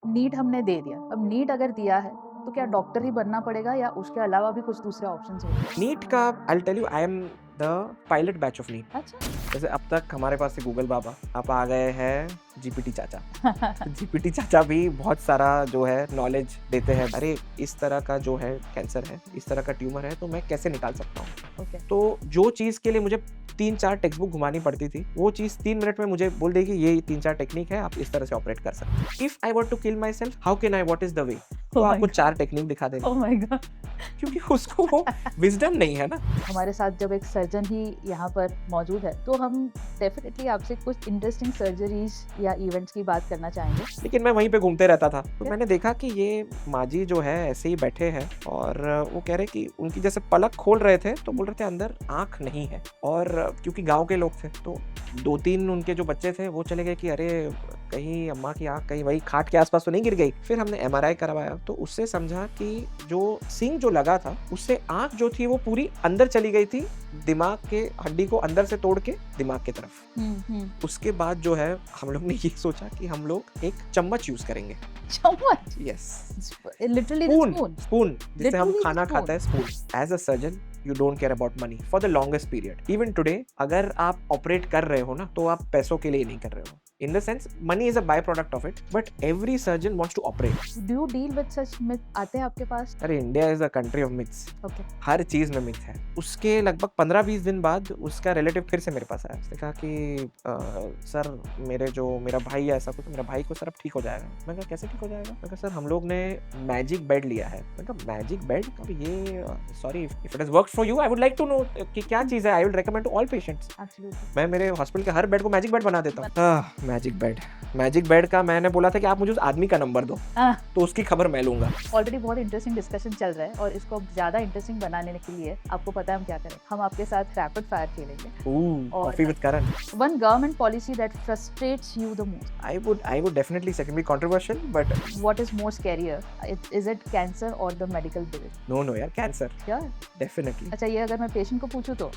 NEET हमने दे दिया, अब नीट अगर दिया है तो क्या डॉक्टर ही बनना पड़ेगा या उसके अलावा भी कुछ दूसरे ऑप्शंस होंगे? नीट का I will tell you I am the pilot batch of NEET. अच्छा। जैसे अब तक हमारे पास से गूगल बाबा, अब आ गए हैं जीपीटी चाचा। जीपीटी चाचा भी बहुत सारा जो है नॉलेज देते हैं। अरे इस तरह का जो है कैंसर है, इस तरह का ट्यूमर है, तो मैं कैसे निकाल सकता हूँ। ओके। तो जो चीज़ के लिए मुझे 3-4 टेक्स्ट बुक घुमानी पड़ती थी, वो चीज़ 3 मिनट में मुझे बोल देगी ये 3-4 टेक्निक है, आप इस तरह से ऑपरेट कर सकते हैं। If I want to kill myself, how can I, what is the way? तो Oh my आपको God. 4 टेक्निक दिखा देंगे, ओह माय गॉड। क्योंकि उसको वो विजडम नहीं है ना। हमारे साथ जब एक सर्जन ही यहाँ पर मौजूद है तो हम डेफिनेटली आपसे कुछ इंटरेस्टिंग सर्जरीज या इवेंट्स की बात करना चाहेंगे। लेकिन मैं वहीं पे घूमते रहता था, तो क्या? मैंने देखा कि ये माँ जी जो है ऐसे ही बैठे हैं और वो कह रहे कि उनकी जैसे पलक खोल रहे थे तो बोल रहे थे अंदर आँख नहीं है। और क्योंकि गाँव के लोग थे तो 2-3 उनके जो बच्चे थे वो चले गए कि अरे कहीं अम्मा की आँख कहीं वही खाट के आसपास तो नहीं गिर गई। फिर हमने एमआरआई करवाया तो उससे समझा कि जो सिंग जो लगा था उससे आँख जो थी वो पूरी अंदर चली गई थी, दिमाग के हड्डी को अंदर से तोड़ के दिमाग की तरफ। उसके बाद जो है हम लोग ने ये सोचा कि हम लोग एक चम्मच यूज करेंगे। चम्मच। Yes, literally spoon spoon. Spoon जिससे हम Literally the खाना spoon. खाते हैं, spoon. As a surgeon you don't care about money for the longest period. Even today अगर आप ऑपरेट कर रहे हो ना तो आप पैसों के लिए नहीं कर रहे हो। In the sense money is a by product of it, but every surgeon wants to operate. Do you deal with such myth आते हैं आपके पास? अरे India is a country of myths. Okay. हर चीज में मिथ है। उसके लगभग 15-20 दिन बाद उसका रिलेटिव फिर से मेरे पास आया। उसने कहा कि सर मेरा भाई है ऐसा कुछ, मेरा भाई को सर अब ठीक हो जाएगा। मैं कहा कैसे ठीक हो जाएगा? मैं कहा सर हम लोग ने मैजिक बेड लिया है। मैं कहा मैजिक बेड? ये sorry if it has worked for you I would like to know कि क्या चीज है। I will recommend to all patients. Absolutely. मैं मेरे हॉस्पिटल के हर बेड को मैजिक बेड बना देता हूँ। मैजिक बेड का मैंने बोला था कि आप मुझे उस आदमी का नंबर दो तो उसकी खबर मैं लूंगा। ऑलरेडी बहुत इंटरेस्टिंग डिस्कशन चल रहा है और इसको अब ज्यादा इंटरेस्टिंग बनाने के लिए आपको पता है हम क्या करें? हम आपके साथ रैपिड फायर खेलेंगे। Coffee with Karan. One government policy that frustrates you the most. I would definitely say, can be controversial, but What is more scarier? Is it cancer or the medical bill? no, यार, cancer, Sure. definitely. अच्छा, ये अगर मैं patient को पूछूं तो